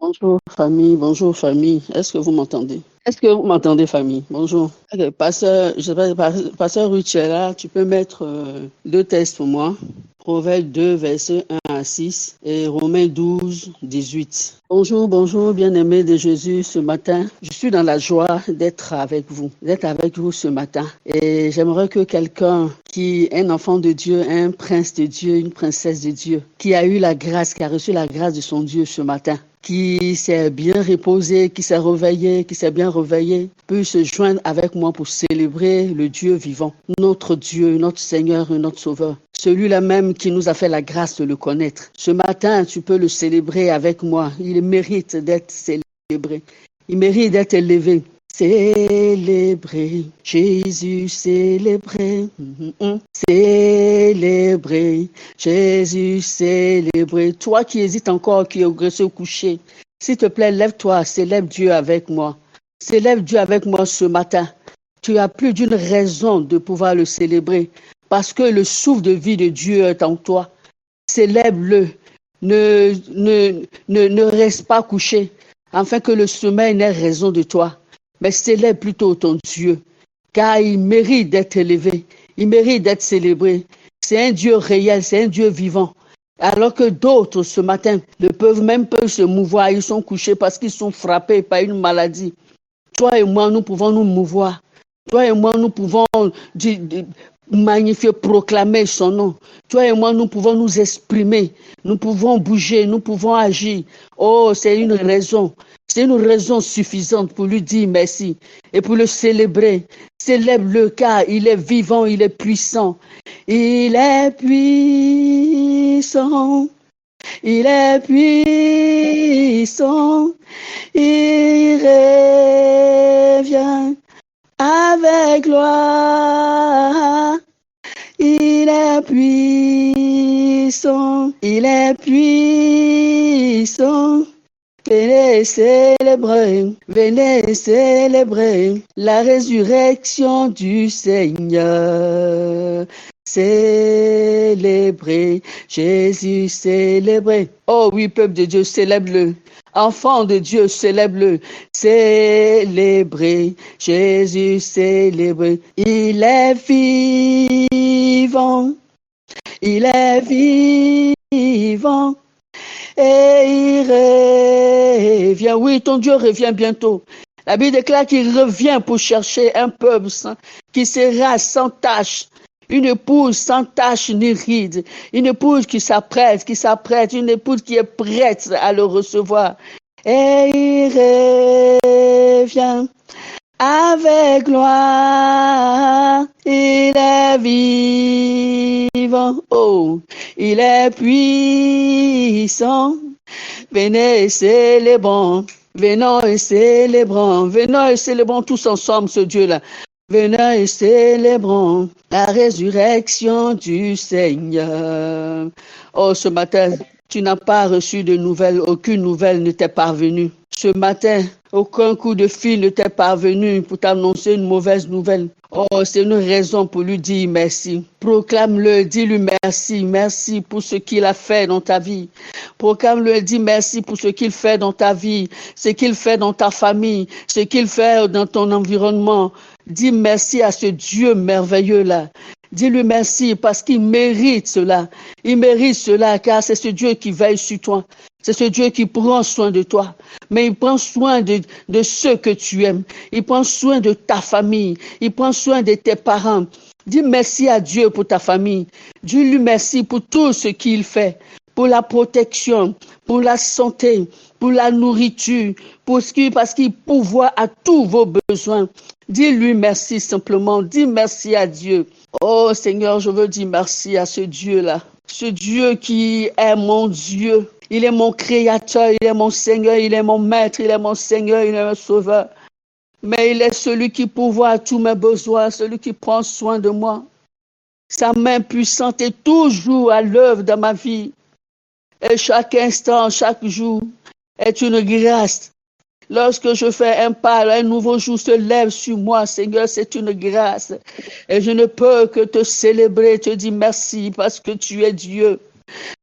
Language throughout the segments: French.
Bonjour famille. Est-ce que vous m'entendez? Est-ce que vous m'entendez famille? Bonjour. Ok, pasteur, je sais pas, pasteur Ruchela, tu peux mettre deux textes pour moi. Proverbe 2, versets 1 à 6 et Romains 12, 18. Bonjour, bien-aimés de Jésus, ce matin. Je suis dans la joie d'être avec vous ce matin. Et j'aimerais que quelqu'un qui est un enfant de Dieu, un prince de Dieu, une princesse de Dieu, qui a eu la grâce, qui a reçu la grâce de son Dieu ce matin, qui s'est bien reposé, qui s'est réveillé, qui s'est bien réveillé, peut se joindre avec moi pour célébrer le Dieu vivant, notre Dieu, notre Seigneur et notre Sauveur. Celui-là même qui nous a fait la grâce de le connaître. Ce matin, tu peux le célébrer avec moi. Il mérite d'être célébré. Il mérite d'être élevé. Célébrer, Jésus célébré, célébrer, Jésus célébré. Toi qui hésites encore, qui es se coucher, s'il te plaît, lève-toi, célèbre Dieu avec moi. Célèbre Dieu avec moi ce matin. Tu as plus d'une raison de pouvoir le célébrer parce que le souffle de vie de Dieu est en toi. Célèbre-le. Ne reste pas couché afin que le sommeil n'ait raison de toi. Mais célèbre plutôt ton Dieu, car il mérite d'être élevé, il mérite d'être célébré. C'est un Dieu réel, c'est un Dieu vivant. Alors que d'autres, ce matin, ne peuvent même pas se mouvoir, ils sont couchés parce qu'ils sont frappés par une maladie. Toi et moi, nous pouvons nous mouvoir. Toi et moi, nous pouvons magnifier, proclamer son nom. Toi et moi, nous pouvons nous exprimer. Nous pouvons bouger, nous pouvons agir. Oh, c'est une raison suffisante pour lui dire merci et pour le célébrer. Célèbre-le car il est vivant, il est puissant. Il est puissant. Il est puissant. Il revient avec gloire. Il est puissant. Il est puissant. Venez célébrer la résurrection du Seigneur. Célébrer, Jésus célébrer. Oh oui, peuple de Dieu, célèbre-le. Enfant de Dieu, célèbre-le. Célébrer, Jésus célébrer. Il est vivant. Il est vivant. Et il revient. Oui, ton Dieu revient bientôt. La Bible déclare qu'il revient pour chercher un peuple qui sera sans tache. Une épouse sans tache ni ride. Une épouse qui s'apprête. Une épouse qui est prête à le recevoir. Et il revient avec gloire. Il est vivant. Oh, il est puissant. Venez et célébrons. Venons et célébrons tous ensemble ce Dieu-là. Venons et célébrons la résurrection du Seigneur. Oh, ce matin, tu n'as pas reçu de nouvelles, aucune nouvelle ne t'est parvenue. Ce matin, aucun coup de fil ne t'est parvenu pour t'annoncer une mauvaise nouvelle. Oh, c'est une raison pour lui dire merci. Proclame-le, dis-lui merci. Merci pour ce qu'il a fait dans ta vie. Proclame-le, dis merci pour ce qu'il fait dans ta vie, ce qu'il fait dans ta famille, ce qu'il fait dans ton environnement. Dis merci à ce Dieu merveilleux-là. Dis-lui merci parce qu'il mérite cela. Il mérite cela car c'est ce Dieu qui veille sur toi. C'est ce Dieu qui prend soin de toi. Mais il prend soin de ceux que tu aimes. Il prend soin de ta famille. Il prend soin de tes parents. Dis merci à Dieu pour ta famille. Dis-lui merci pour tout ce qu'il fait. Pour la protection, pour la santé, pour la nourriture, parce qu'il pourvoit à tous vos besoins. Dis-lui merci simplement. Dis merci à Dieu. Oh Seigneur, je veux dire merci à ce Dieu-là. Ce Dieu qui est mon Dieu. Il est mon créateur, il est mon Seigneur, il est mon maître, il est mon Seigneur, il est mon sauveur. Mais il est celui qui pourvoit à tous mes besoins, celui qui prend soin de moi. Sa main puissante est toujours à l'œuvre dans ma vie. Et chaque instant, chaque jour est une grâce. Lorsque je fais un pas, un nouveau jour se lève sur moi, Seigneur, c'est une grâce. Et je ne peux que te célébrer, te dire merci parce que tu es Dieu.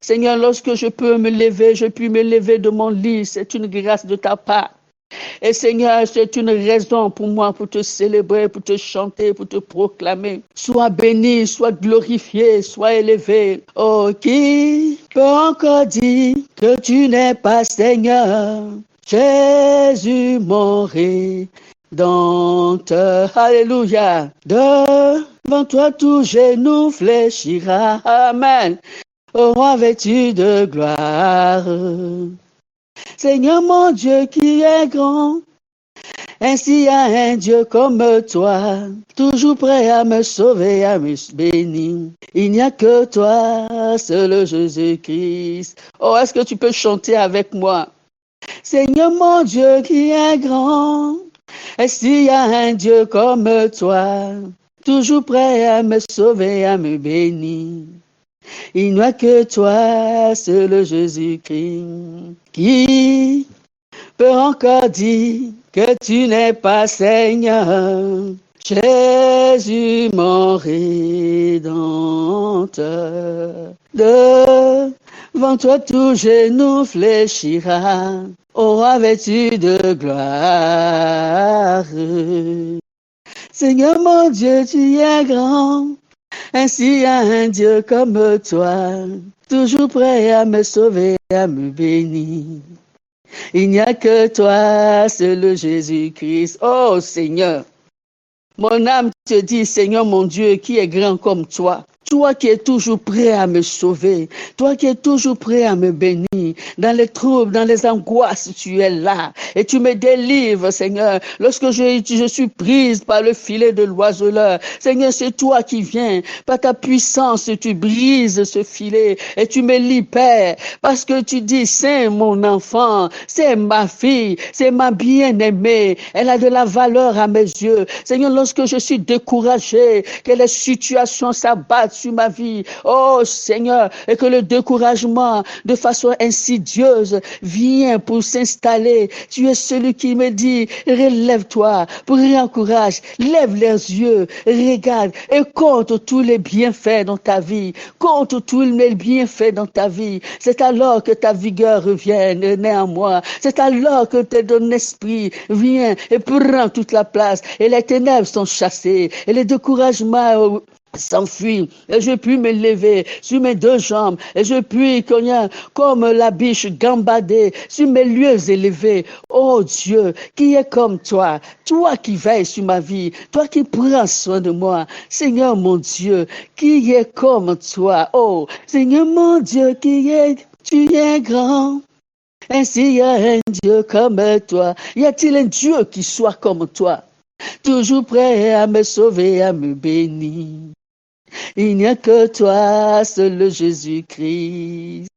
Seigneur, lorsque je peux me lever, je puis me lever de mon lit. C'est une grâce de ta part. Et Seigneur, c'est une raison pour moi pour te célébrer, pour te chanter, pour te proclamer. Sois béni, sois glorifié, sois élevé. Oh, qui peut encore dire que tu n'es pas Seigneur? Jésus, mon Rédempteur. Alléluia. Devant toi, tout genou fléchira. Amen. Ô roi vêtu de gloire. Seigneur mon Dieu qui est grand, ainsi y a un Dieu comme toi, toujours prêt à me sauver, à me bénir. Il n'y a que toi, seul Jésus-Christ. Oh, est-ce que tu peux chanter avec moi? Seigneur mon Dieu qui est grand, ainsi y a un Dieu comme toi, toujours prêt à me sauver, à me bénir. Il n'y a que toi, seul Jésus-Christ, qui peut encore dire que tu n'es pas Seigneur. Jésus, mon Rédempteur. Devant toi, tout genou fléchira, ô roi vêtu de gloire. Seigneur mon Dieu, tu es grand. Ainsi y a un Dieu comme toi, toujours prêt à me sauver, à me bénir. Il n'y a que toi, seul Jésus-Christ. Oh Seigneur, mon âme te dit, Seigneur mon Dieu, qui est grand comme toi. Toi qui es toujours prêt à me sauver, toi qui es toujours prêt à me bénir, dans les troubles, dans les angoisses, tu es là et tu me délivres, Seigneur. Lorsque je suis prise par le filet de l'oiseleur, Seigneur, c'est toi qui viens. Par ta puissance, tu brises ce filet et tu me libères parce que tu dis, c'est mon enfant, c'est ma fille, c'est ma bien-aimée. Elle a de la valeur à mes yeux. Seigneur, lorsque je suis découragée, que les situations s'abattent sur ma vie, oh Seigneur, et que le découragement de façon insidieuse vient pour s'installer. Tu es celui qui me dit, relève-toi, pour réencourage, lève les yeux, regarde et compte tous les bienfaits dans ta vie, compte tous les bienfaits dans ta vie. C'est alors que ta vigueur revient en moi. C'est alors que ton esprit vient et prend toute la place et les ténèbres sont chassées et les découragements s'enfuit et je puis me lever sur mes deux jambes et je puis comme la biche gambader sur mes lieux élevés. Oh Dieu, qui est comme toi, toi qui veilles sur ma vie, toi qui prends soin de moi, Seigneur mon Dieu, qui est comme toi. Oh Seigneur mon Dieu, tu es grand. Ainsi y a un Dieu comme toi. Y a-t-il un Dieu qui soit comme toi, toujours prêt à me sauver, à me bénir? Il n'y a que toi, seul Jésus-Christ.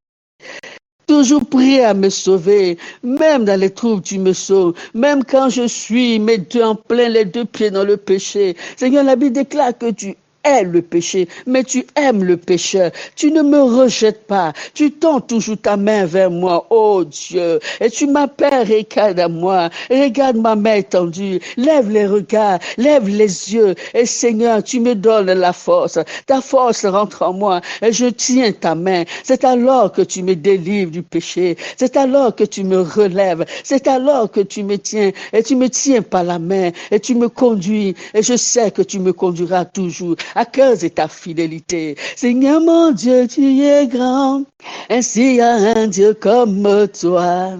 Toujours prêt à me sauver, même dans les troubles, tu me sauves, même quand je suis mes deux en plein, les deux pieds dans le péché. Seigneur, la Bible déclare que tu hais le péché, mais tu aimes le pécheur. Tu ne me rejettes pas. Tu tends toujours ta main vers moi, oh Dieu. Et tu m'appelles, regarde à moi. Regarde ma main étendue. Lève les regards, lève les yeux. Et Seigneur, tu me donnes la force. Ta force rentre en moi et je tiens ta main. C'est alors que tu me délivres du péché. C'est alors que tu me relèves. C'est alors que tu me tiens et tu me tiens par la main et tu me conduis. Et je sais que tu me conduiras toujours. À cause de ta fidélité. Seigneur mon Dieu, tu es grand. Ainsi y a un Dieu comme toi,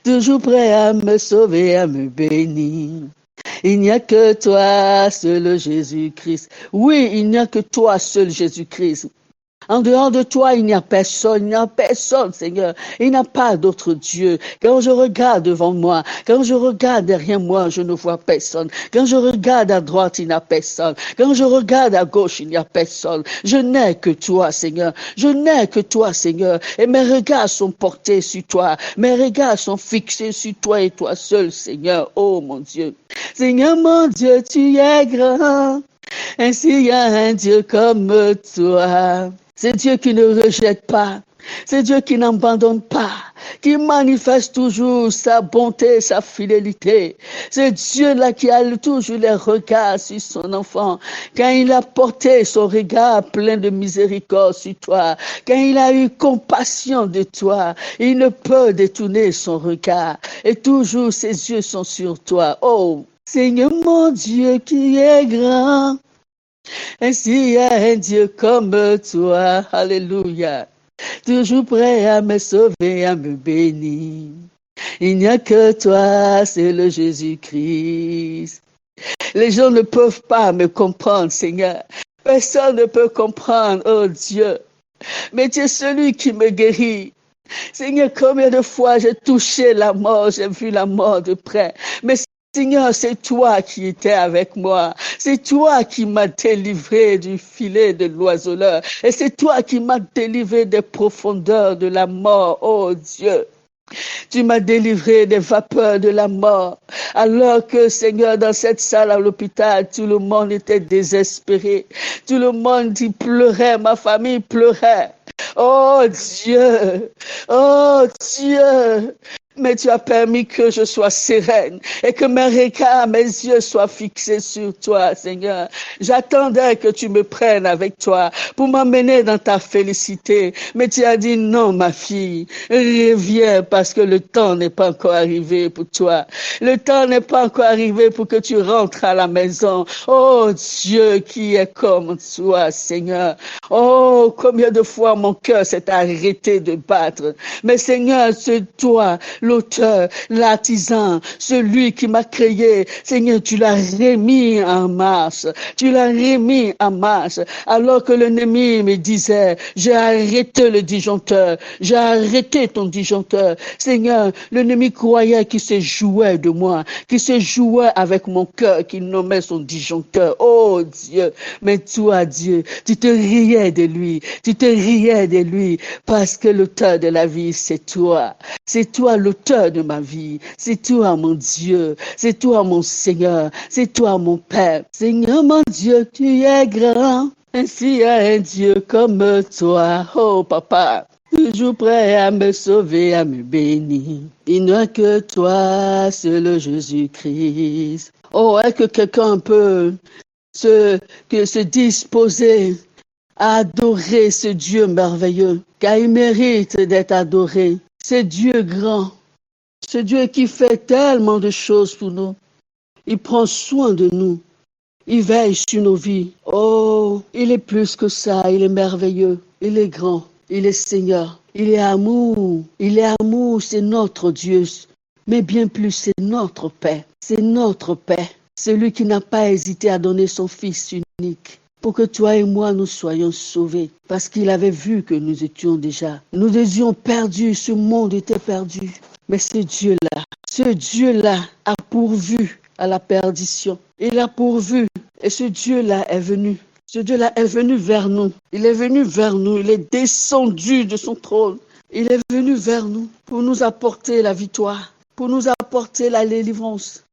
toujours prêt à me sauver, à me bénir. Il n'y a que toi, seul Jésus-Christ. Oui, il n'y a que toi, seul Jésus-Christ. En dehors de toi, il n'y a personne, Seigneur. Il n'y a pas d'autre Dieu. Quand je regarde devant moi, quand je regarde derrière moi, je ne vois personne. Quand je regarde à droite, il n'y a personne. Quand je regarde à gauche, il n'y a personne. Je n'ai que toi, Seigneur. Je n'ai que toi, Seigneur. Et mes regards sont portés sur toi. Mes regards sont fixés sur toi et toi seul, Seigneur. Oh, mon Dieu. Seigneur, mon Dieu, tu es grand. Ainsi y a un Dieu comme toi. C'est Dieu qui ne rejette pas. C'est Dieu qui n'abandonne pas. qui manifeste toujours sa bonté, sa fidélité. Ce Dieu-là qui a toujours les regards sur son enfant. Quand il a porté son regard plein de miséricorde sur toi, quand il a eu compassion de toi, il ne peut détourner son regard. Et toujours ses yeux sont sur toi. Oh, Seigneur mon Dieu qui est grand, ainsi il y a un Dieu comme toi. Alléluia. Toujours prêt à me sauver, à me bénir. Il n'y a que toi, c'est le Jésus-Christ. Les gens ne peuvent pas me comprendre, Seigneur. Personne ne peut comprendre, oh Dieu. Mais tu es celui qui me guérit. Seigneur, combien de fois j'ai touché la mort, j'ai vu la mort de près. Mais Seigneur, c'est toi qui étais avec moi. C'est toi qui m'as délivré du filet de l'oiseleur. Et c'est toi qui m'as délivré des profondeurs de la mort, oh Dieu. Tu m'as délivré des vapeurs de la mort. Alors que, Seigneur, dans cette salle à l'hôpital, tout le monde était désespéré. Tout le monde y pleurait, ma famille pleurait. Oh Dieu, oh Dieu, mais tu as permis que je sois sereine et que mes regards, mes yeux soient fixés sur toi, Seigneur. J'attendais que tu me prennes avec toi pour m'amener dans ta félicité. Mais tu as dit non, ma fille, reviens parce que le temps n'est pas encore arrivé pour toi. Le temps n'est pas encore arrivé pour que tu rentres à la maison. Oh Dieu qui est comme toi, Seigneur. Oh, combien de fois mon cœur s'est arrêté de battre. Mais Seigneur, c'est toi, l'auteur, l'artisan, celui qui m'a créé. Seigneur, tu l'as remis en marche. Tu l'as remis en marche. Alors que l'ennemi me disait, j'ai arrêté le disjoncteur. J'ai arrêté ton disjoncteur. Seigneur, l'ennemi croyait qu'il se jouait de moi, qu'il se jouait avec mon cœur, qu'il nommait son disjoncteur. Oh Dieu, mais toi, Dieu, tu te riais de lui. Tu te riais de lui parce que l'auteur de la vie, c'est toi. C'est toi l'auteur de ma vie. C'est toi mon Dieu. C'est toi mon Seigneur. C'est toi mon Père. Seigneur mon Dieu, tu es grand. Ainsi y a un Dieu comme toi. Oh papa, toujours prêt à me sauver, à me bénir. Il n'y a que toi, c'est le Jésus-Christ. Oh, est-ce que quelqu'un peut se disposer à adorer ce Dieu merveilleux, car il mérite d'être adoré. Ce Dieu grand, ce Dieu qui fait tellement de choses pour nous. Il prend soin de nous. Il veille sur nos vies. Oh, il est plus que ça. Il est merveilleux. Il est grand. Il est Seigneur. Il est amour. Il est amour. C'est notre Dieu. Mais bien plus, c'est notre Père. C'est notre Père. Celui qui n'a pas hésité à donner son Fils unique pour que toi et moi nous soyons sauvés. Parce qu'il avait vu que nous étions perdus. Ce monde était perdu. Mais ce Dieu-là a pourvu à la perdition. Il a pourvu. Et ce Dieu-là est venu. Ce Dieu-là est venu vers nous. Il est venu vers nous. Il est descendu de son trône. Il est venu vers nous pour nous apporter la victoire, pour nous apporter la délivrance,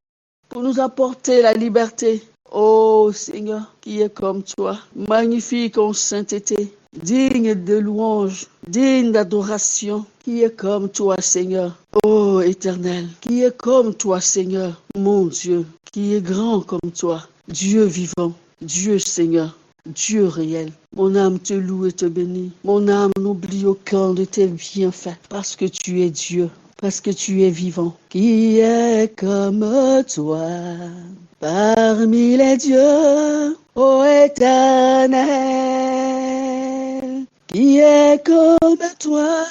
pour nous apporter la liberté. Oh Seigneur, qui est comme toi, magnifique en sainteté, digne de louange, digne d'adoration, qui est comme toi Seigneur. Oh Éternel, qui est comme toi Seigneur, mon Dieu, qui est grand comme toi, Dieu vivant, Dieu Seigneur, Dieu réel. Mon âme te loue et te bénit. Mon âme n'oublie aucun de tes bienfaits, parce que tu es Dieu, parce que tu es vivant. Qui est comme toi parmi les dieux, ô Éternel, qui est comme toi,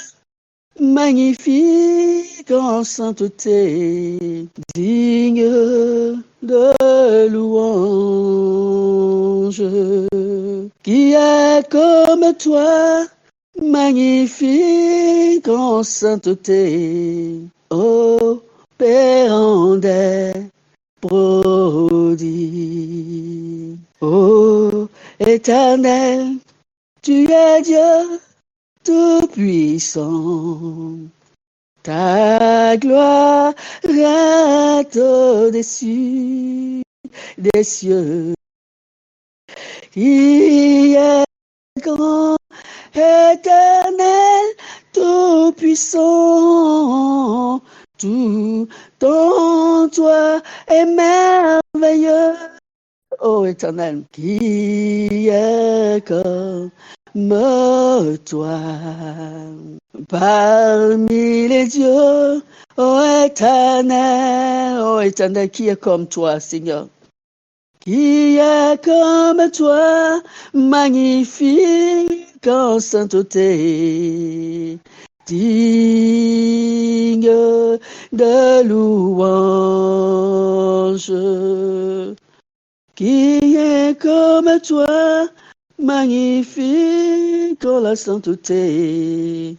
magnifique en sainteté, digne de louange, qui est comme toi, magnifique en sainteté, ô Père des prodiges. Ô Éternel, tu es Dieu tout-puissant. Ta gloire reste au-dessus des cieux. Qui est grand, Éternel, tout tout-puissant, tout en toi est merveilleux. Ô Éternel, qui est comme toi parmi les dieux, ô Éternel, qui est comme toi, Seigneur? Qui est comme toi, magnifique en sainteté, digne de louange. Qui est comme toi, magnifique en la sainteté,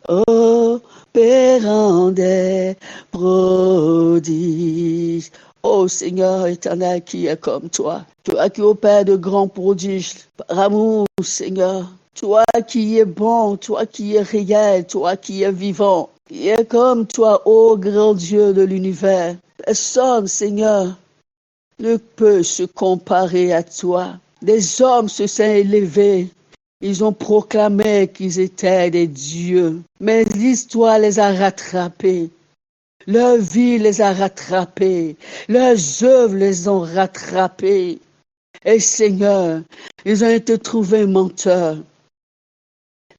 opérant des prodiges. Ô Seigneur éternel, qui est comme toi, toi qui opères de grands prodiges par amour, Seigneur, toi qui es bon, toi qui es réel, toi qui es vivant, qui est comme toi, ô grand Dieu de l'univers. Personne, Seigneur, ne peut se comparer à toi. Des hommes se sont élevés. Ils ont proclamé qu'ils étaient des dieux. Mais l'histoire les a rattrapés. Leur vie les a rattrapés. Leurs œuvres les ont rattrapés. Et Seigneur, ils ont été trouvés menteurs.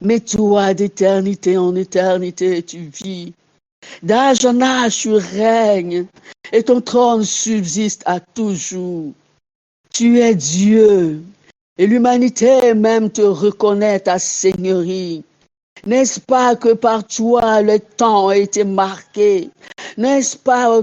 Mais toi, d'éternité en éternité, tu vis. D'âge en âge, tu règnes, et ton trône subsiste à toujours. Tu es Dieu, et l'humanité même te reconnaît ta seigneurie. N'est-ce pas que par toi le temps a été marqué? N'est-ce pas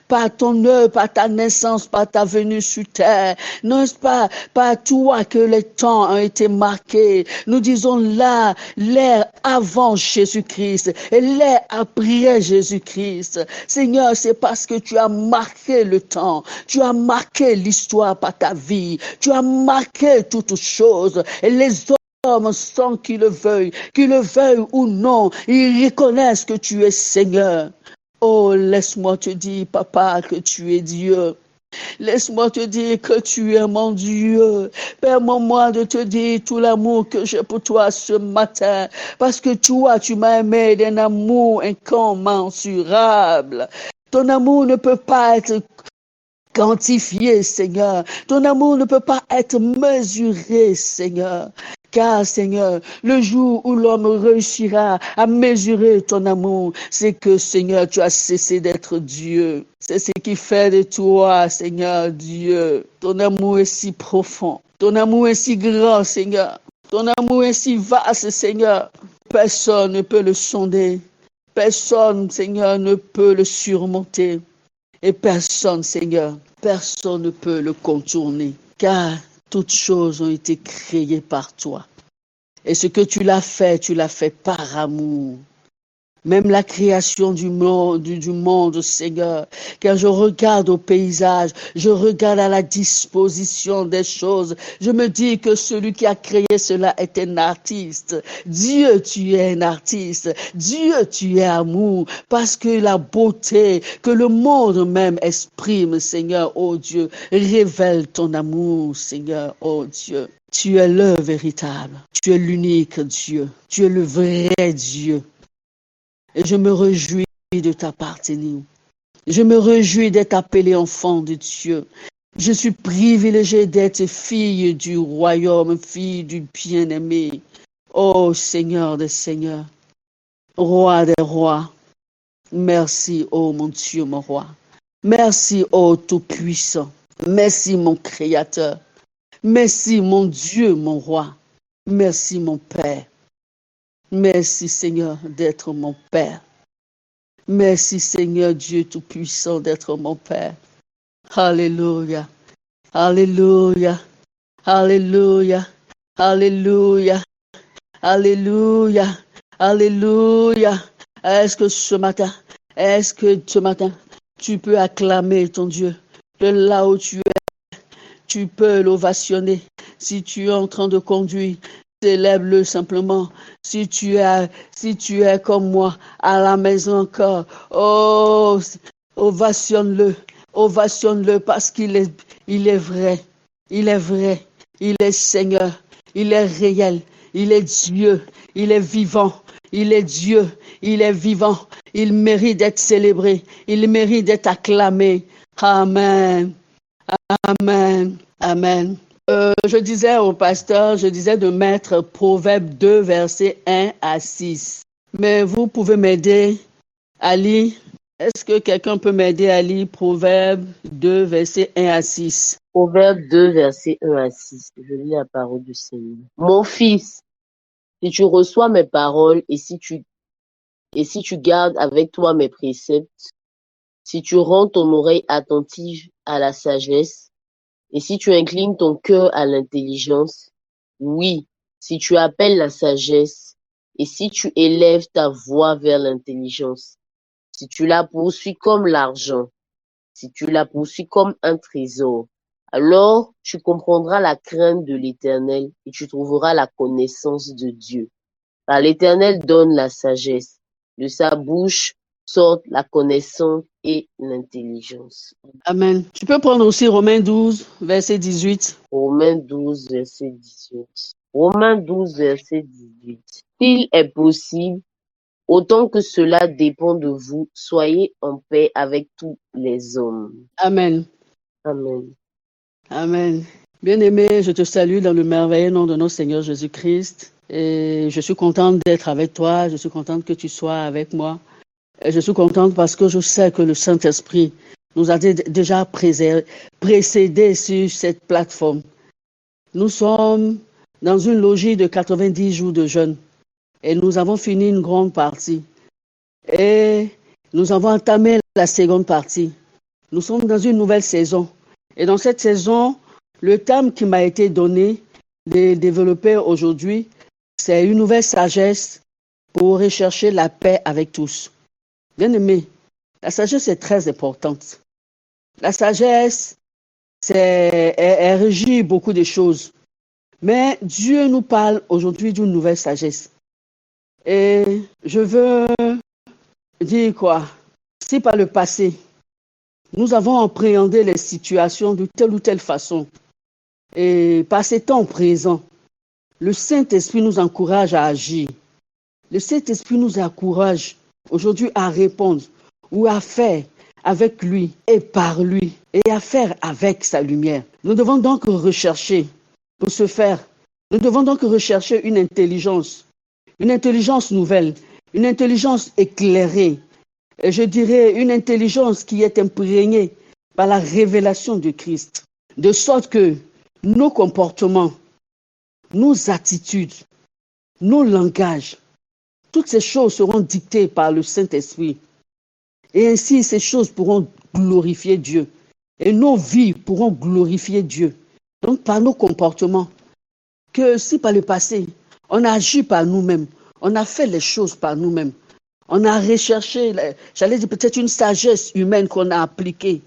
par ton œuvre, par ta naissance, par ta venue sur terre? N'est-ce pas par toi que les temps ont été marqués? Nous disons là, l'ère avant Jésus-Christ et l'ère après Jésus-Christ. Seigneur, c'est parce que tu as marqué le temps, tu as marqué l'histoire par ta vie, tu as marqué toutes choses et les hommes sans qu'ils le veuillent ou non, ils reconnaissent que tu es Seigneur. Oh, laisse-moi te dire, papa, que tu es Dieu. Laisse-moi te dire que tu es mon Dieu. Permets-moi de te dire tout l'amour que j'ai pour toi ce matin. Parce que toi, tu m'as aimé d'un amour incommensurable. Ton amour ne peut pas être quantifié, Seigneur. Ton amour ne peut pas être mesuré, Seigneur. Car, Seigneur, le jour où l'homme réussira à mesurer ton amour, c'est que, Seigneur, tu as cessé d'être Dieu. C'est ce qui fait de toi, Seigneur, Dieu. Ton amour est si profond. Ton amour est si grand, Seigneur. Ton amour est si vaste, Seigneur. Personne ne peut le sonder. Personne, Seigneur, ne peut le surmonter. Et personne, Seigneur, personne ne peut le contourner. Car toutes choses ont été créées par toi. Et ce que tu l'as fait par amour. Même la création du monde, Seigneur. Quand je regarde au paysage, je regarde à la disposition des choses. Je me dis que celui qui a créé cela est un artiste. Dieu, tu es un artiste. Dieu, tu es amour. Parce que la beauté que le monde même exprime, Seigneur, oh Dieu, révèle ton amour, Seigneur, oh Dieu. Tu es le véritable. Tu es l'unique Dieu. Tu es le vrai Dieu. Et je me réjouis de t'appartenir. Je me réjouis d'être appelé enfant de Dieu. Je suis privilégiée d'être fille du royaume, fille du bien-aimé. Ô Seigneur des Seigneurs, Roi des rois, merci, ô mon Dieu, mon roi. Merci, ô Tout-Puissant. Merci, mon Créateur. Merci, mon Dieu, mon roi. Merci, mon Père. Merci, Seigneur, d'être mon Père. Merci, Seigneur Dieu Tout-Puissant, d'être mon Père. Alléluia. Alléluia. Alléluia. Alléluia. Alléluia. Alléluia. Est-ce que ce matin, tu peux acclamer ton Dieu de là où tu es? Tu peux l'ovationner. Si tu es en train de conduire, célèbre-le simplement. Si tu es comme moi, à la maison encore, oh, ovationne-le parce qu'il est vrai, il est Seigneur, il est réel, il est Dieu, il est vivant, Il est Dieu, il est vivant, il mérite d'être célébré, il mérite d'être acclamé. Amen, amen, amen. Je disais au pasteur, je disais de mettre Proverbe 2, versets 1 à 6. Mais vous pouvez m'aider à lire. Est-ce que quelqu'un peut m'aider à lire Proverbe 2, versets 1 à 6? Proverbe 2, versets 1 à 6. Je lis la parole du Seigneur. Mon fils, si tu reçois mes paroles et si tu gardes avec toi mes préceptes, si tu rends ton oreille attentive à la sagesse, et si tu inclines ton cœur à l'intelligence, oui, si tu appelles la sagesse, et si tu élèves ta voix vers l'intelligence, si tu la poursuis comme l'argent, si tu la poursuis comme un trésor, alors tu comprendras la crainte de l'Éternel et tu trouveras la connaissance de Dieu. Car l'Éternel donne la sagesse, de sa bouche sortent la connaissance et l'intelligence. Amen. Tu peux prendre aussi Romains 12, verset 18. Romains 12, verset 18. Romains 12, verset 18. S'il est possible, autant que cela dépend de vous, soyez en paix avec tous les hommes. Amen. Amen. Amen. Bien-aimé, je te salue dans le merveilleux nom de notre Seigneur Jésus-Christ. Et je suis contente d'être avec toi. Je suis contente que tu sois avec moi. Et je suis contente parce que je sais que le Saint-Esprit nous a déjà précédés sur cette plateforme. Nous sommes dans une logique de 90 jours de jeûne. Et nous avons fini une grande partie. Et nous avons entamé la seconde partie. Nous sommes dans une nouvelle saison. Et dans cette saison, le thème qui m'a été donné de développer aujourd'hui, c'est une nouvelle sagesse pour rechercher la paix avec tous. Bien-aimé, la sagesse est très importante. La sagesse, elle régit beaucoup de choses. Mais Dieu nous parle aujourd'hui d'une nouvelle sagesse. Et je veux dire quoi? Si par le passé, nous avons appréhendé les situations de telle ou telle façon, et par ces temps présents, le Saint-Esprit nous encourage à agir. Le Saint-Esprit nous encourage aujourd'hui à répondre ou à faire avec lui et par lui et à faire avec sa lumière. Nous devons donc rechercher pour ce faire. Nous devons donc rechercher une intelligence nouvelle, une intelligence éclairée. Et je dirais une intelligence qui est imprégnée par la révélation de Christ, de sorte que nos comportements, nos attitudes, nos langages, toutes ces choses seront dictées par le Saint-Esprit. Et ainsi, ces choses pourront glorifier Dieu. Et nos vies pourront glorifier Dieu. Donc, par nos comportements, que si par le passé, on a agi par nous-mêmes, on a fait les choses par nous-mêmes, on a recherché, j'allais dire peut-être une sagesse humaine qu'on a appliquée.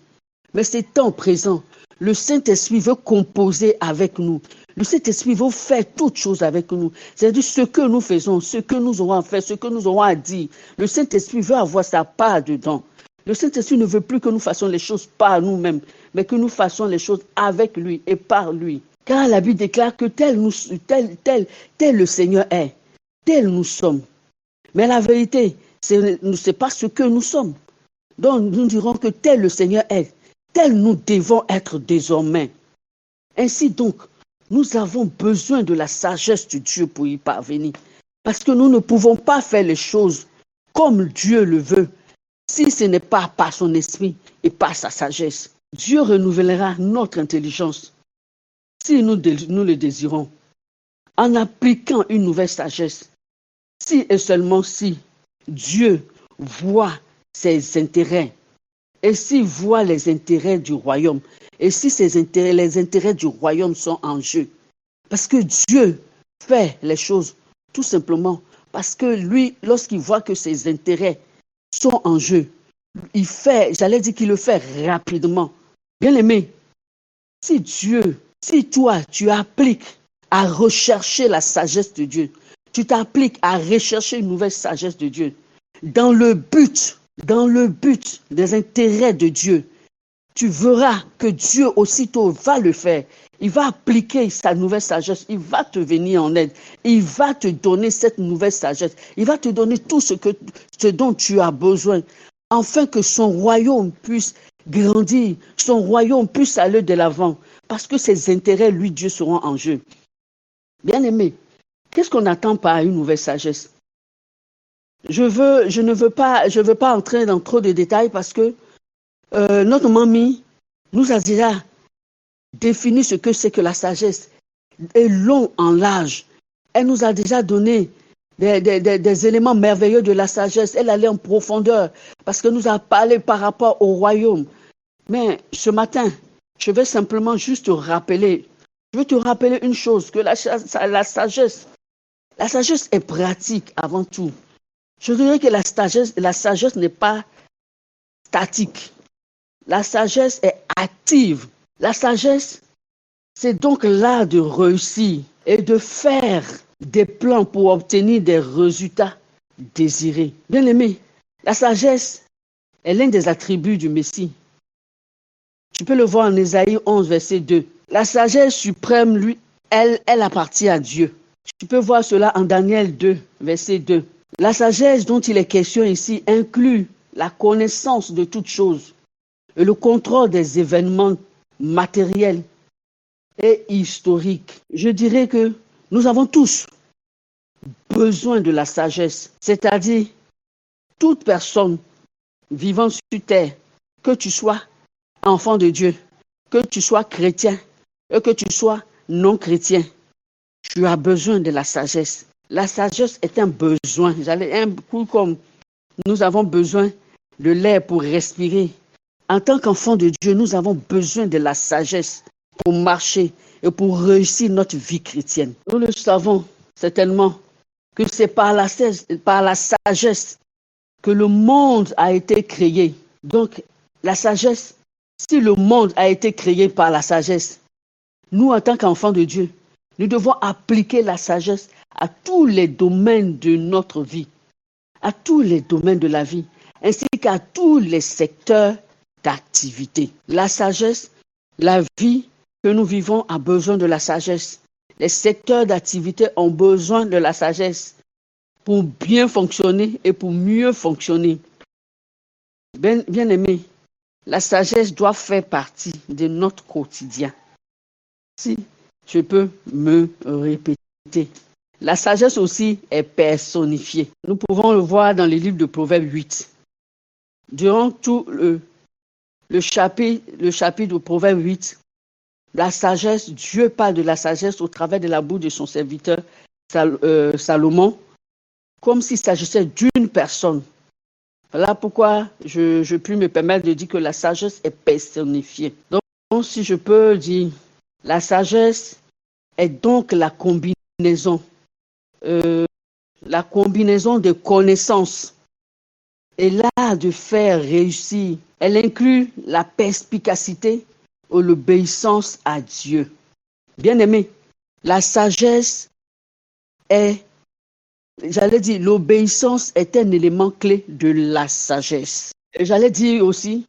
Mais c'est temps présent. Le Saint-Esprit veut composer avec nous. Le Saint-Esprit veut faire toutes choses avec nous. C'est-à-dire ce que nous faisons, ce que nous aurons à faire, ce que nous aurons à dire. Le Saint-Esprit veut avoir sa part dedans. Le Saint-Esprit ne veut plus que nous fassions les choses par nous-mêmes, mais que nous fassions les choses avec lui et par lui. Car la Bible déclare que tel le Seigneur est, tel nous sommes. Mais la vérité, ce n'est pas ce que nous sommes. Donc nous dirons que tel le Seigneur est, tel nous devons être désormais. Ainsi donc, nous avons besoin de la sagesse de Dieu pour y parvenir. Parce que nous ne pouvons pas faire les choses comme Dieu le veut, si ce n'est pas par son esprit et par sa sagesse. Dieu renouvellera notre intelligence, si nous le désirons, en appliquant une nouvelle sagesse. Si et seulement si Dieu voit ses intérêts, et s'il voit les intérêts du royaume, et si les intérêts du royaume sont en jeu. Parce que Dieu fait les choses tout simplement parce que lui, lorsqu'il voit que ses intérêts sont en jeu, il fait, j'allais dire qu'il le fait rapidement. Bien aimé, si toi, tu appliques à rechercher la sagesse de Dieu, tu t'appliques à rechercher une nouvelle sagesse de Dieu, dans le but des intérêts de Dieu, tu verras que Dieu aussitôt va le faire il va appliquer sa nouvelle sagesse, il va te venir en aide, il va te donner cette nouvelle sagesse, il va te donner tout ce dont tu as besoin, afin que son royaume puisse grandir, son royaume puisse aller de l'avant, parce que ses intérêts, lui, Dieu, seront en jeu. Bien-aimé, qu'est-ce qu'on attend par une nouvelle sagesse? Je ne veux pas entrer dans trop de détails parce que notre mamie nous a déjà défini ce que c'est que la sagesse, et long en large. Elle nous a déjà donné des éléments merveilleux de la sagesse. Elle allait en profondeur parce qu'elle nous a parlé par rapport au royaume. Mais ce matin, je vais simplement juste te rappeler, je veux te rappeler une chose, que la sagesse est pratique avant tout. Je dirais que la sagesse n'est pas statique. La sagesse est active. La sagesse, c'est donc l'art de réussir et de faire des plans pour obtenir des résultats désirés. Bien-aimé, la sagesse est l'un des attributs du Messie. Tu peux le voir en Ésaïe 11, verset 2. La sagesse suprême, lui, elle appartient à Dieu. Tu peux voir cela en Daniel 2, verset 2. La sagesse dont il est question ici inclut la connaissance de toutes choses et le contrôle des événements matériels et historiques. Je dirais que nous avons tous besoin de la sagesse, c'est-à-dire toute personne vivant sur terre, que tu sois enfant de Dieu, que tu sois chrétien et que tu sois non chrétien, tu as besoin de la sagesse. La sagesse est un besoin. Un peu comme nous avons besoin de l'air pour respirer. En tant qu'enfant de Dieu, nous avons besoin de la sagesse pour marcher et pour réussir notre vie chrétienne. Nous le savons certainement que c'est par la sagesse que le monde a été créé. Donc, la sagesse, si le monde a été créé par la sagesse, nous, en tant qu'enfants de Dieu, nous devons appliquer la sagesse à tous les domaines de notre vie, à tous les domaines de la vie, ainsi qu'à tous les secteurs d'activité. La sagesse, la vie que nous vivons a besoin de la sagesse. Les secteurs d'activité ont besoin de la sagesse pour bien fonctionner et pour mieux fonctionner. Bien aimé, la sagesse doit faire partie de notre quotidien. Si je peux me répéter, la sagesse aussi est personnifiée. Nous pouvons le voir dans les livres de Proverbes 8. Durant tout le chapitre de Proverbes 8, la sagesse, Dieu parle de la sagesse au travers de la bouche de son serviteur Salomon, comme s'il s'agissait d'une personne. Voilà pourquoi je puis me permettre de dire que la sagesse est personnifiée. Donc, si je peux dire, la sagesse est donc la combinaison de connaissances et l'art de faire réussir. Elle inclut la perspicacité ou l'obéissance à Dieu. Bien-aimé, la sagesse est, l'obéissance est un élément clé de la sagesse. Et j'allais dire aussi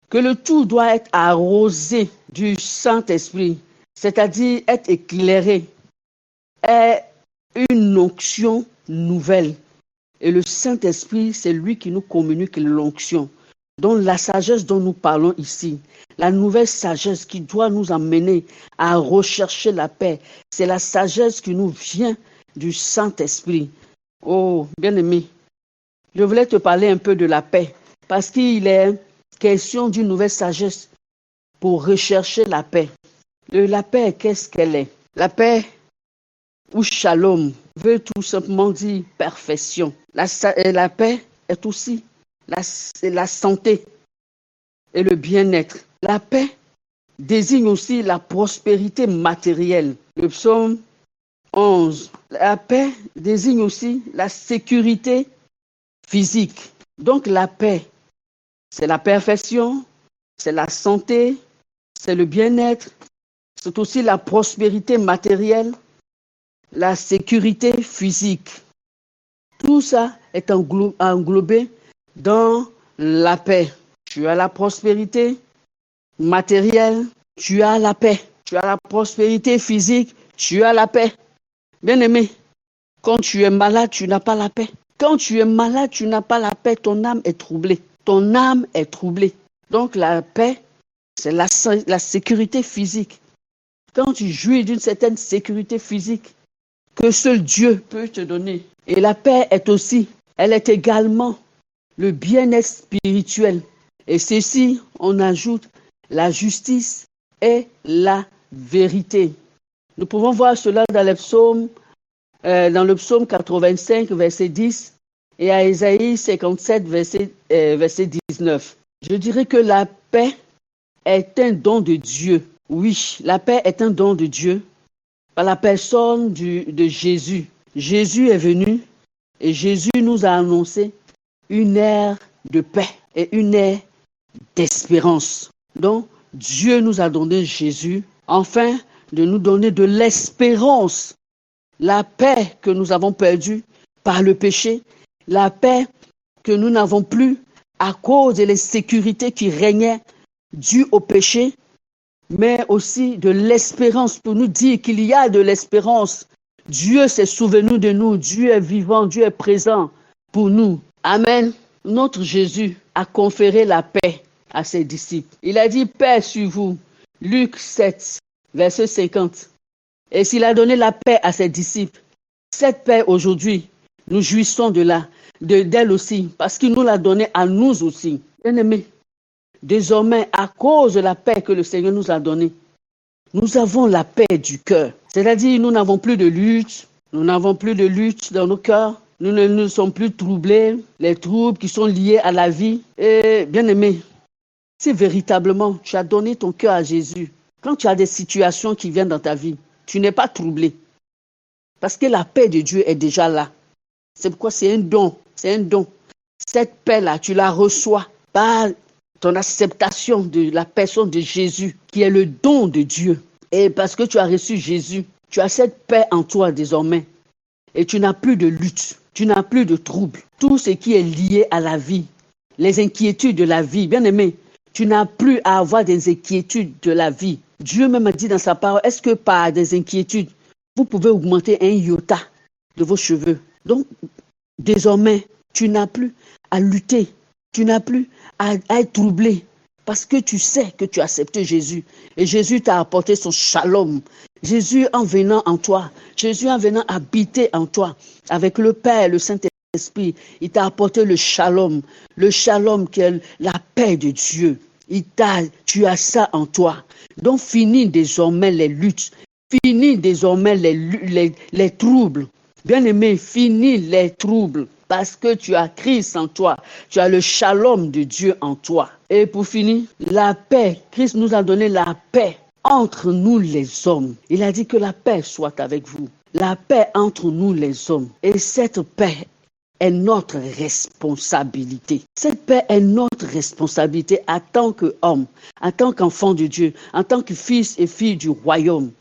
que le tout doit être arrosé du Saint-Esprit, c'est-à-dire être éclairé, est une onction nouvelle. Et le Saint-Esprit, c'est lui qui nous communique l'onction. Donc la sagesse dont nous parlons ici, la nouvelle sagesse qui doit nous amener à rechercher la paix, c'est la sagesse qui nous vient du Saint-Esprit. Oh, bien-aimé, je voulais te parler un peu de la paix, parce qu'il est question d'une nouvelle sagesse pour rechercher la paix. La paix, qu'est-ce qu'elle est? La paix ou shalom veut tout simplement dire perfection. La paix est aussi la santé et le bien-être. La paix désigne aussi la prospérité matérielle. Le psaume 11. La paix désigne aussi la sécurité physique. Donc la paix, c'est la perfection, c'est la santé, c'est le bien-être, c'est aussi la prospérité matérielle, la sécurité physique. Tout ça est englobé dans la paix. Tu as la prospérité matérielle, tu as la paix. tu as la prospérité physique, tu as la paix. Bien-aimé, quand tu es malade, tu n'as pas la paix. Quand tu es malade, tu n'as pas la paix, ton âme est troublée. Ton âme est troublée. Donc la paix, c'est la sécurité physique. Quand tu jouis d'une certaine sécurité physique que seul Dieu peut te donner. Et la paix elle est également le bien-être spirituel. Et ceci, on ajoute la justice et la vérité. Nous pouvons voir cela dans le psaume 85, verset 10, et à Ésaïe 57, verset 19. Je dirais que la paix est un don de Dieu. Oui, la paix est un don de Dieu par la personne de Jésus. Jésus est venu et Jésus nous a annoncé une ère de paix et une ère d'espérance. Donc, Dieu nous a donné Jésus afin de nous donner de l'espérance. La paix que nous avons perdue par le péché, la paix que nous n'avons plus à cause de l'insécurité qui régnait due au péché, mais aussi de l'espérance pour nous dire qu'il y a de l'espérance. Dieu s'est souvenu de nous, Dieu est vivant, Dieu est présent pour nous. Amen. Notre Jésus a conféré la paix à ses disciples. Il a dit paix sur vous. Luc 7, verset 50. Et s'il a donné la paix à ses disciples, cette paix aujourd'hui, nous jouissons d'elle aussi, parce qu'il nous l'a donnée à nous aussi. Bien-aimés, désormais, à cause de la paix que le Seigneur nous a donnée, nous avons la paix du cœur. C'est-à-dire, nous n'avons plus de lutte, nous n'avons plus de lutte dans nos cœurs, nous ne nous sommes plus troublés, les troubles qui sont liés à la vie. Et bien-aimé, si véritablement tu as donné ton cœur à Jésus, quand tu as des situations qui viennent dans ta vie, tu n'es pas troublé. Parce que la paix de Dieu est déjà là. C'est pourquoi c'est un don. C'est un don. Cette paix-là, tu la reçois par ton acceptation de la personne de Jésus, qui est le don de Dieu. Et parce que tu as reçu Jésus, tu as cette paix en toi désormais. Et tu n'as plus de lutte, tu n'as plus de trouble. Tout ce qui est lié à la vie, les inquiétudes de la vie, bien aimé, tu n'as plus à avoir des inquiétudes de la vie. Dieu même a dit dans sa parole, est-ce que par des inquiétudes, vous pouvez augmenter un iota de vos cheveux? Donc, désormais, tu n'as plus à lutter, tu n'as plus à être troublé, parce que tu sais que tu as accepté Jésus. Et Jésus t'a apporté son shalom. Jésus en venant en toi, Jésus en venant habiter en toi, avec le Père, le Saint-Esprit, il t'a apporté le shalom qui est la paix de Dieu. Tu as ça en toi. Donc finis désormais les luttes, finis désormais les troubles. Bien-aimé, finis les troubles parce que tu as Christ en toi, tu as le shalom de Dieu en toi. Et pour finir, la paix, Christ nous a donné la paix entre nous les hommes. Il a dit que la paix soit avec vous. La paix entre nous les hommes. Et cette paix est notre responsabilité. Cette paix est notre responsabilité en tant qu'homme, en tant qu'enfant de Dieu, en tant que fils et filles du royaume.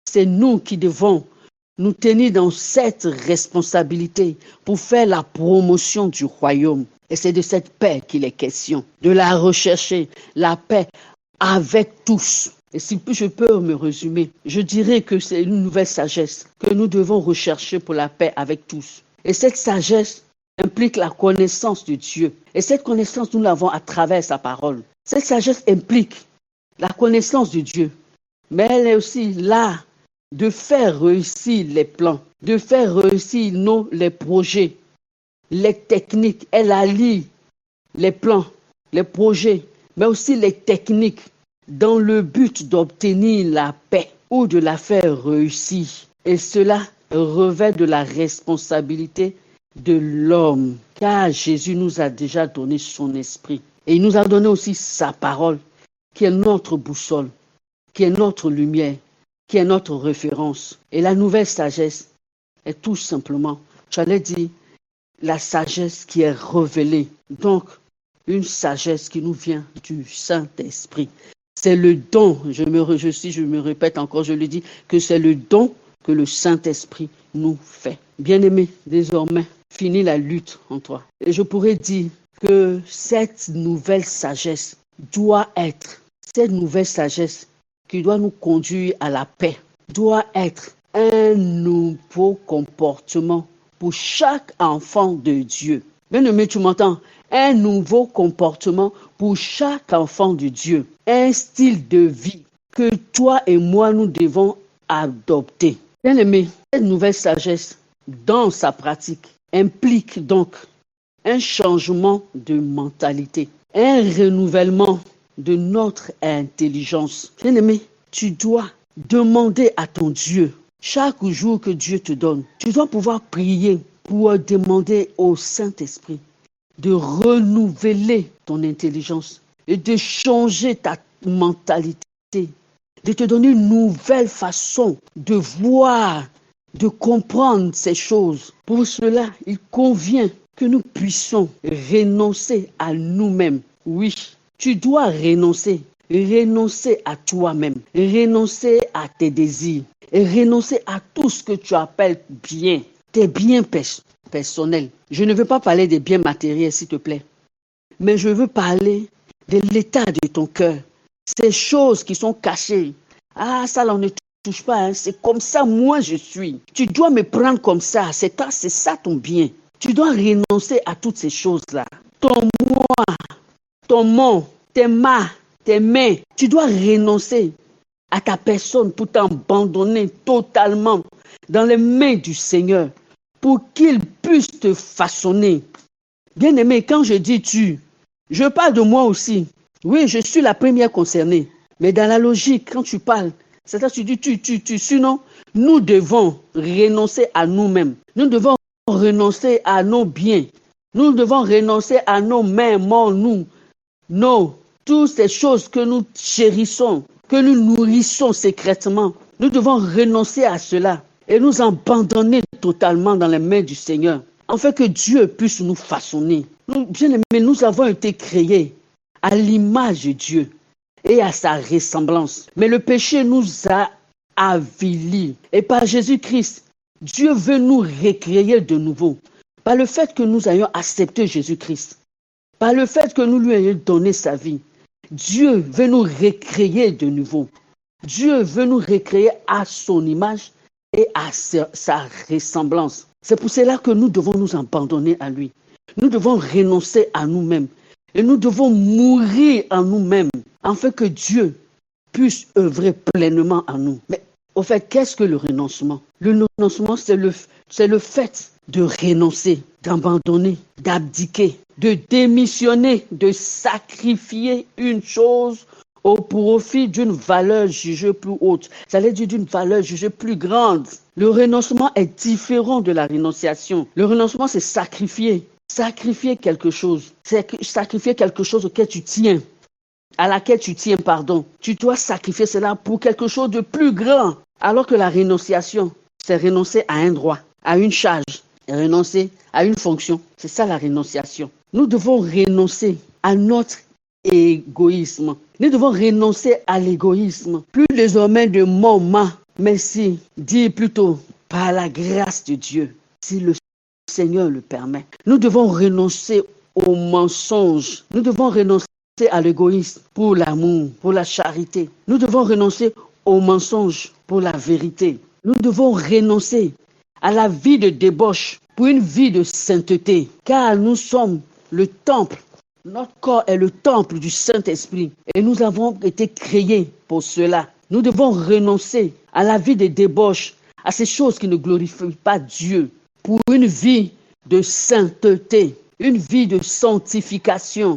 C'est nous qui devons nous tenir dans cette responsabilité pour faire la promotion du royaume. Et c'est de cette paix qu'il est question, de la rechercher, la paix avec tous. Et si je peux me résumer, je dirais que c'est une nouvelle sagesse que nous devons rechercher pour la paix avec tous. Et cette sagesse implique la connaissance de Dieu. Et cette connaissance, nous l'avons à travers sa parole. Cette sagesse implique la connaissance de Dieu. Mais elle est aussi là de faire réussir les plans, de faire réussir les projets, les techniques. Elle allie les plans, les projets, mais aussi les techniques dans le but d'obtenir la paix ou de la faire réussir. Et cela revêt de la responsabilité de l'homme, car Jésus nous a déjà donné son esprit. Et il nous a donné aussi sa parole, qui est notre boussole, qui est notre lumière, qui est notre référence. Et la nouvelle sagesse est tout simplement, j'allais dire, la sagesse qui est révélée. Donc, une sagesse qui nous vient du Saint-Esprit. C'est le don, je me répète encore, je le dis, que c'est le don que le Saint-Esprit nous fait. Bien-aimé, désormais, finis la lutte en toi. Et je pourrais dire que cette nouvelle sagesse qui doit nous conduire à la paix doit être un nouveau comportement pour chaque enfant de Dieu. Bien-aimé, tu m'entends? Un nouveau comportement pour chaque enfant de Dieu. Un style de vie que toi et moi, nous devons adopter. Bien-aimé, cette nouvelle sagesse dans sa pratique implique donc un changement de mentalité, un renouvellement de notre intelligence. Bien-aimé, tu dois demander à ton Dieu, chaque jour que Dieu te donne, tu dois pouvoir prier pour demander au Saint-Esprit de renouveler ton intelligence et de changer ta mentalité, de te donner une nouvelle façon de voir, de comprendre ces choses. Pour cela, il convient que nous puissions renoncer à nous-mêmes. Oui, tu dois renoncer à toi-même, renoncer à tes désirs, et renoncer à tout ce que tu appelles bien, tes biens personnels. Je ne veux pas parler des biens matériels, s'il te plaît, mais je veux parler de l'état de ton cœur, ces choses qui sont cachées. Ah, ça là, on ne touche pas, hein. C'est comme ça, moi je suis. Tu dois me prendre comme ça, c'est ça ton bien. Tu dois renoncer à toutes ces choses-là. Ton moi, ton monde, tes mains, tu dois renoncer à ta personne pour t'abandonner totalement dans les mains du Seigneur pour qu'il puisse te façonner. Bien-aimé, quand je dis tu, je parle de moi aussi. Oui, je suis la première concernée. Mais dans la logique, quand tu parles, c'est-à-dire tu dis tu, sinon, nous devons renoncer à nous-mêmes. Nous devons renoncer à nos biens. Nous devons renoncer à nos mains, toutes ces choses que nous chérissons, que nous nourrissons secrètement. Nous devons renoncer à cela et nous abandonner totalement dans les mains du Seigneur, afin que Dieu puisse nous façonner. Bien-aimés, nous avons été créés à l'image de Dieu et à sa ressemblance. Mais le péché nous a avilis. Et par Jésus-Christ, Dieu veut nous recréer de nouveau. Par le fait que nous ayons accepté Jésus-Christ, par le fait que nous lui ayons donné sa vie, Dieu veut nous recréer de nouveau. Dieu veut nous recréer à son image et à sa ressemblance. C'est pour cela que nous devons nous abandonner à lui. Nous devons renoncer à nous-mêmes. Et nous devons mourir en nous-mêmes, afin que Dieu puisse œuvrer pleinement en nous. Mais au fait, qu'est-ce que le renoncement? Le renoncement, c'est le fait de renoncer, d'abandonner, d'abdiquer, de démissionner, de sacrifier une chose au profit d'une valeur jugée plus haute. Ça veut dire d'une valeur jugée plus grande. Le renoncement est différent de la renonciation. Le renoncement, c'est sacrifier. Sacrifier quelque chose. C'est sacrifier quelque chose auquel tu tiens. À laquelle tu tiens, pardon. Tu dois sacrifier cela pour quelque chose de plus grand. Alors que la renonciation, c'est renoncer à un droit, à une charge, renoncer à une fonction. C'est ça la renonciation. Nous devons renoncer à notre égoïsme. Nous devons renoncer à l'égoïsme. Plus désormais de mon ma, mais si, dis plutôt, par la grâce de Dieu, si le Seigneur le permet. Nous devons renoncer au mensonge. Nous devons renoncer à l'égoïsme pour l'amour, pour la charité. Nous devons renoncer au mensonge pour la vérité. Nous devons renoncer à la vie de débauche pour une vie de sainteté, car nous sommes le temple. Notre corps est le temple du Saint-Esprit et nous avons été créés pour cela. Nous devons renoncer à la vie de débauche, à ces choses qui ne glorifient pas Dieu, pour une vie de sainteté, une vie de sanctification,